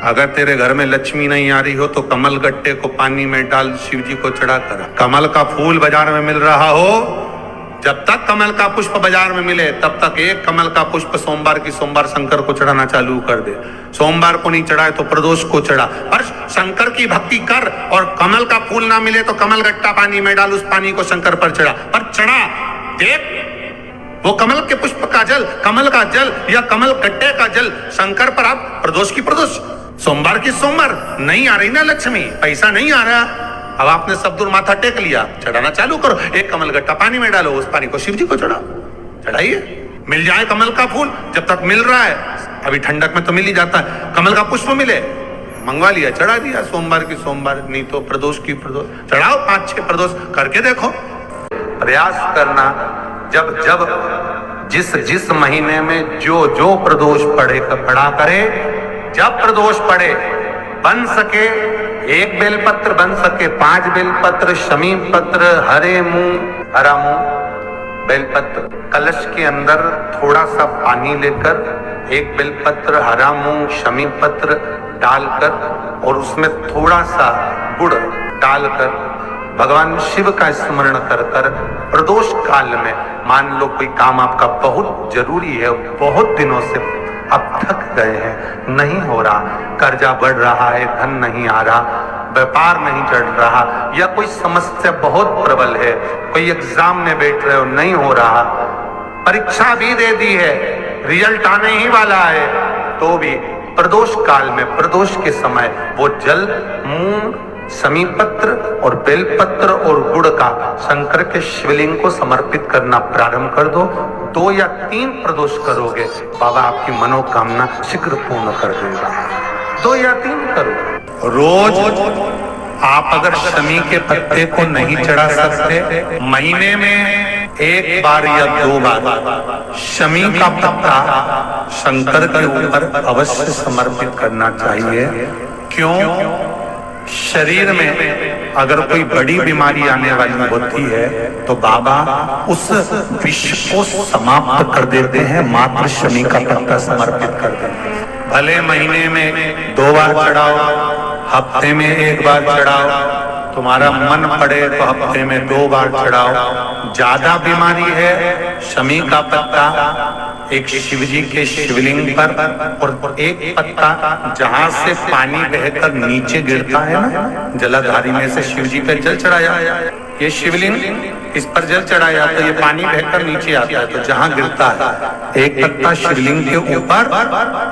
अगर तेरे घर में लक्ष्मी नहीं आ रही हो तो कमल गट्टे को पानी में डाल शिव जी को चढ़ा कर। कमल का फूल बाजार में मिल रहा हो, जब तक कमल का पुष्प बाजार में मिले तब तक एक कमल का पुष्प सोमवार की सोमवार शंकर को चढ़ाना चालू कर दे। सोमवार को नहीं चढ़ाए तो प्रदोष को चढ़ा, पर शंकर की भक्ति कर। और कमल का फूल ना मिले तो कमल गट्टा पानी में डाल, उस पानी को शंकर पर चढ़ा, पर चढ़ा। देख वो कमल के पुष्प का जल, कमल का जल या कमल गट्टे का जल शंकर पर आप प्रदोष की प्रदोष, सोमवार की सोमवार। नहीं आ रही ना लक्ष्मी, पैसा नहीं आ रहा, अब आपने सब दूर माथा टेक लिया, चढ़ाना चालू करो। एक कमल गट्टा पानी में डालो, उस पानी को शिव जी को चढ़ाइए। मिल जाए कमल का फूल, जब तक मिल रहा है, अभी ठंडक में तो मिल ही जाता है। कमल का पुष्प मिले, मंगवा लिया, चढ़ा दिया सोमवार की सोमवार, नहीं तो प्रदोष की प्रदोष चढ़ाओ। 5-6 प्रदोष करके देखो। प्रयास करना, जब जब जिस महीने में जो प्रदोष पड़ा करे, जब प्रदोष पड़े, बन सके 1 बेलपत्र, बन सके 5 बेलपत्र, शमी पत्र, हरा मुंह बेलपत्र, कलश के अंदर थोड़ा सा पानी लेकर 1 बेलपत्र, हरा मूंग, शमी पत्र डालकर और उसमें थोड़ा सा गुड़ डालकर भगवान शिव का स्मरण कर कर प्रदोष काल में, मान लो कोई काम आपका बहुत जरूरी है, बहुत दिनों से अब थक गए हैं, नहीं हो रहा, कर्जा बढ़ रहा है, धन नहीं आ रहा, व्यापार नहीं चढ़ रहा, या कोई समस्या बहुत प्रबल है, कोई एग्जाम में बैठ रहे हो, नहीं हो रहा, परीक्षा भी दे दी है, रिजल्ट आने ही वाला है, तो भी प्रदोष काल में, प्रदोष के समय वो जल मूंग, शमी पत्र और बेलपत्र और गुड़ का शंकर के शिवलिंग को समर्पित करना प्रारंभ कर दो। 2 या 3 प्रदोष करोगे, बाबा आपकी मनोकामना शीघ्र पूर्ण कर देगा। 2 या 3 करो। रोज आप अगर शमी के पत्ते को नहीं चढ़ा सकते, महीने में 1 बार या 2 बार शमी का पत्ता शंकर के ऊपर अवश्य समर्पित करना चाहिए। क्यों? शरीर में अगर कोई बड़ी बीमारी आने वाली होती है तो बाबा उस विष को समाप्त कर देते हैं, मात्र शमी का पत्ता समर्पित कर देते हैं। भले महीने में 2 बार चढ़ाओ, हफ्ते में 1 बार चढ़ाओ, तुम्हारा मन पड़े तो हफ्ते में 2 बार चढ़ाओ। ज्यादा बीमारी है, शमी का पत्ता एक शिव जी के शिवलिंग पर और 1 पत्ता जहां से पानी बहकर नीचे गिरता है ना, जलाधारी में से शिव जी पे जल चढ़ाया, ये शिवलिंग, इस पर जल चढ़ाया तो ये पानी बहकर नीचे आता है, तो जहां गिरता है 1 पत्ता शिवलिंग के ऊपर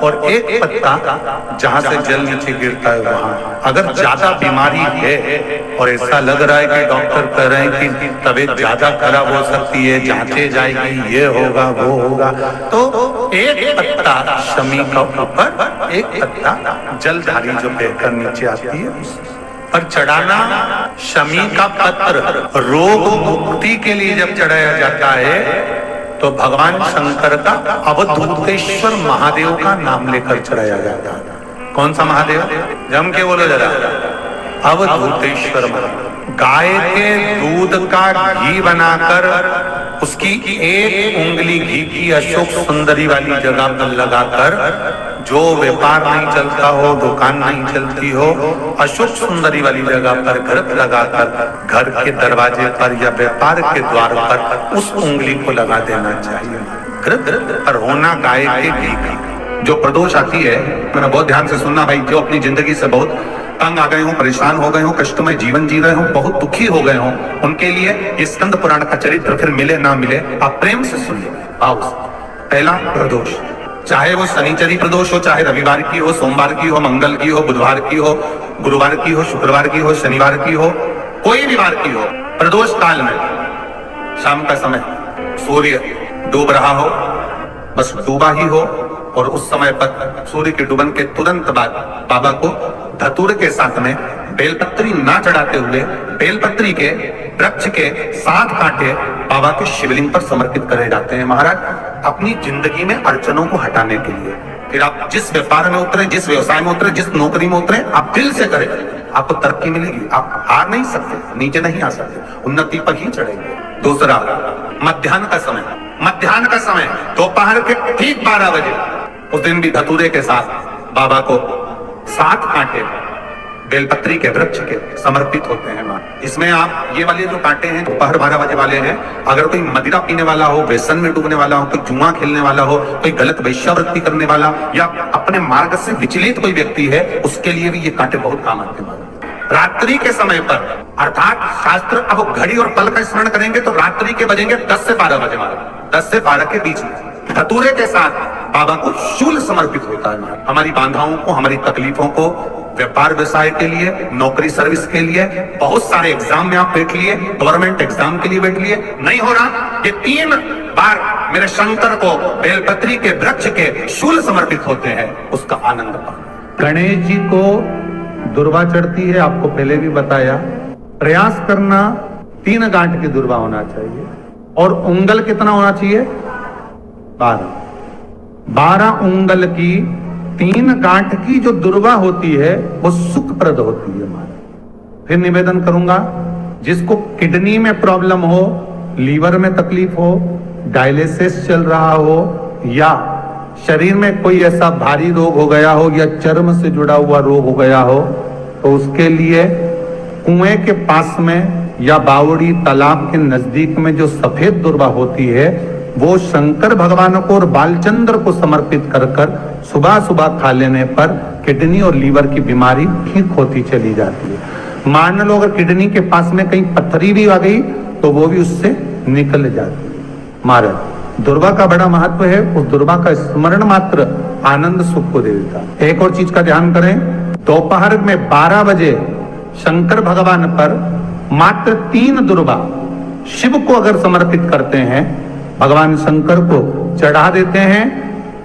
और 1 पत्ता जहां से जल नीचे गिरता है वहां। अगर ज्यादा बीमारी है और ऐसा लग रहा है कि डॉक्टर कह रहे हैं कि तबीयत ज्यादा खराब हो सकती है, जांचे जाएगी, ये होगा वो होगा, तो 1 पत्ता शमी का ऊपर, 1 पत्ता जलधारी जो बहकर नीचे आती है पर चढ़ाना। शमी का पत्र रोग मुक्ति के लिए जब चढ़ाया जाता है तो भगवान शंकर का अवधूतेश्वर महादेव का नाम लेकर चढ़ाया जाता है। कौन सा महादेव? जम के बोलो जरा। अवधूतेश्वर महादेव। गाय के दूध का घी बनाकर उसकी 1 उंगली घी की अशोक सुंदरी वाली जगह पर लगाकर, जो व्यापार नहीं चलता हो, दुकान नहीं चलती हो, अशोक सुंदरी वाली जगह पर घृत लगाकर घर के दरवाजे पर या व्यापार के द्वार पर उस उंगली को लगा देना चाहिए। घृत पर होना गाय के घी का। जो प्रदोष आती है, मैंने बहुत ध्यान से सुनना भाई, जो अपनी जिंदगी से बहुत तंग आ गए हो, परेशान हो गए हो, कष्टमय जीवन जी रहे हो, बहुत दुखी हो गए हो, उनके लिए ये स्कंद पुराण का चरित्र फिर मिले ना मिले, आप प्रेम से सुन लो। पहला प्रदोष, चाहे वो शनिचरी प्रदोष हो, चाहे रविवार की हो, सोमवार की हो, मंगल की हो, बुधवार की हो, गुरुवार की हो, शुक्रवार की हो, शनिवार की हो, कोई भी वार की हो, प्रदोष काल में शाम का समय सूर्य डूब रहा हो, बस डूबा ही हो, और उस समय पर सूर्य के डूबन के तुरंत बाद बाबा को धतूर के साथ में बेलपत्री ना चढ़ाते हुए बेलपत्री के वृक्ष के 7 कांटे बाबा के शिवलिंग पर समर्पित करे जाते हैं महाराज, अपनी जिंदगी में अड़चनों को हटाने के लिए। फिर आप जिस व्यापार में उतरे, जिस व्यवसाय में उतरे, जिस नौकरी में उतरे, आप दिल से करें, आपको तरक्की मिलेगी। आप हार नहीं सकते, नीचे नहीं आ सकते, उन्नति पर ही चढ़ेंगे। दूसरा, मध्याह्न का समय, मध्याह्न का समय दोपहर के ठीक 12 बजे, उस दिन भी धतूरे के साथ बाबा को 7 कांटे बेलपत्री के वृक्ष के समर्पित होते हैं मां। इसमें आप ये वाले जो कांटे हैं दोपहर 12 बजे वाले हैं, अगर कोई मदिरा पीने वाला हो, व्यसन में डूबने वाला हो, कोई जुआ खेलने वाला हो, कोई गलत वेश्यावृत्ति करने वाला या अपने मार्ग से विचलित कोई व्यक्ति है, उसके लिए भी ये कांटे बहुत काम आते हैं। रात्रि के समय पर अर्थात शास्त्र अब घड़ी और पल का स्मरण करेंगे तो रात्रि के बजेंगे 10 से 12 बजे वाले, 10 से 12 के बीच में धतूरे के साथ बाबा को शूल समर्पित होता है। हमारी बाधाओं को, हमारी तकलीफों को, व्यापार व्यवसाय के लिए, नौकरी सर्विस के लिए, बहुत सारे एग्जाम में आप बैठ लिए, गवर्नमेंट एग्जाम के लिए बैठ लिए, नहीं हो रहा, ये 3 बार मेरे शंकर को बेलपत्री के वृक्ष के शूल समर्पित होते हैं, उसका आनंद पाओ। गणेश जी को दुर्वा चढ़ती है, आपको पहले भी बताया। प्रयास करना 3 गांठ की दुर्वा होना चाहिए और उंगल कितना होना चाहिए? 12 उंगल की 3 गांठ की जो दुर्वा होती है वो सुखप्रद होती है हमारा। फिर निवेदन करूंगा, जिसको किडनी में प्रॉब्लम हो, लीवर में तकलीफ हो, डायलिसिस चल रहा हो या शरीर में कोई ऐसा भारी रोग हो गया हो या चर्म से जुड़ा हुआ रोग हो गया हो, तो उसके लिए कुएं के पास में या बावड़ी तालाब के नजदीक में जो सफेद दुर्वा होती है वो शंकर भगवान को और बालचंद्र को समर्पित कर कर सुबह सुबह खा लेने पर किडनी और लीवर की बीमारी ठीक होती चली जाती है। मान लो अगर किडनी के पास में कहीं पत्थरी भी आ गई तो वो भी उससे निकल जाती है। महाराज, दुर्वा का बड़ा महत्व है, उस दुर्वा का स्मरण मात्र आनंद सुख को दे देता। एक और चीज का ध्यान करें, दोपहर में 12 बजे शंकर भगवान पर मात्र 3 दुर्वा शिव को अगर समर्पित करते हैं, भगवान शंकर को चढ़ा देते हैं,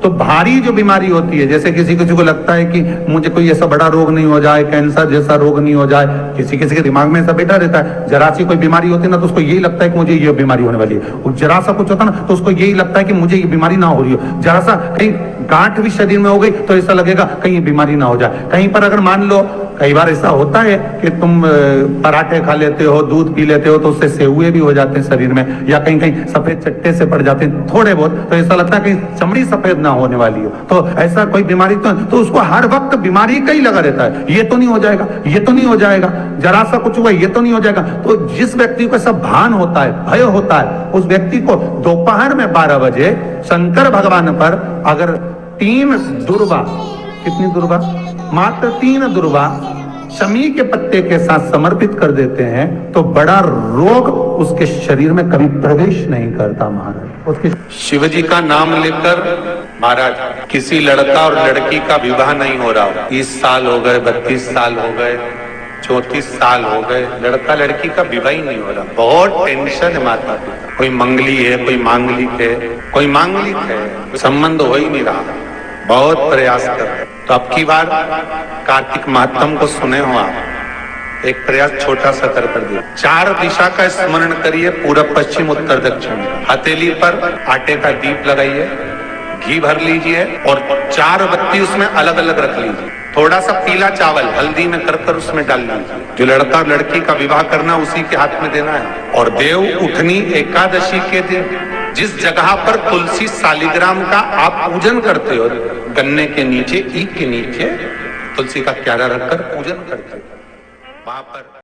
तो भारी जो बीमारी होती है, जैसे किसी को लगता है कि मुझे कोई ऐसा बड़ा रोग नहीं हो जाए, कैंसर जैसा रोग नहीं हो जाए, किसी के दिमाग में ऐसा बैठा रहता है। जरा सी कोई बीमारी होती है ना तो उसको यही लगता है कि मुझे ये बीमारी होने वाली है। जरा सा कुछ होता ना तो उसको यही लगता है कि मुझे ये बीमारी ना हो रही हो। जरा सा कहीं गांठ भी शरीर में हो गई तो ऐसा लगेगा कहीं ये बीमारी ना हो जाए। कहीं पर अगर मान लो, कई बार ऐसा होता है कि तुम पराठे खा लेते हो, दूध पी लेते हो तो उससे सेहुए भी हो जाते हैं शरीर में, या कहीं कहीं सफेद चट्टे से पड़ जाते हैं थोड़े बहुत, तो ऐसा लगता है कि चमड़ी सफेद ना होने वाली हो। तो ऐसा कोई बीमारी तो उसको हर वक्त बीमारी का ही लगा रहता है, ये तो नहीं हो जाएगा, ये तो नहीं हो जाएगा, जरा सा कुछ हुआ ये तो नहीं हो जाएगा। तो जिस व्यक्ति को ऐसा भान होता है, भय होता है, उस व्यक्ति को दोपहर में 12 बजे शंकर भगवान पर अगर 3 दुर्वा, कितनी दुर्वा? मात्र 3 दुर्वा शमी के पत्ते के साथ समर्पित कर देते हैं तो बड़ा रोग उसके शरीर में कभी प्रवेश नहीं करता। महाराज, उसके शिव जी का नाम लेकर महाराज किसी लड़का और लड़की का विवाह नहीं हो रहा, 30 साल हो गए, 32 साल हो गए, 34 साल हो गए, लड़का लड़की का विवाह ही नहीं हो रहा, बहुत टेंशन है माता पिता। कोई मंगली है, कोई मांगलिक है, कोई मांगलिक है, संबंध हो ही नहीं रहा, बहुत प्रयास कर रहे। तो अब की बार कार्तिक महात्म को सुने हो आप, एक प्रयास छोटा सा कर दिया। 4 दिशा का स्मरण करिए, पूरब पश्चिम उत्तर दक्षिण। हथेली पर आटे का दीप लगाइए, घी भर लीजिए और 4 बत्ती उसमें अलग अलग रख लीजिए। थोड़ा सा पीला चावल हल्दी में कर उसमें डाल लीजिए। जो लड़का और लड़की का विवाह करना उसी के हाथ में देना है। और देव उठनी एकादशी के दिन जिस जगह पर तुलसी सालिग्राम का आप पूजन करते हो, गन्ने के नीचे, ईख के नीचे तुलसी का क्यारा रखकर पूजन करते हो, वहां पर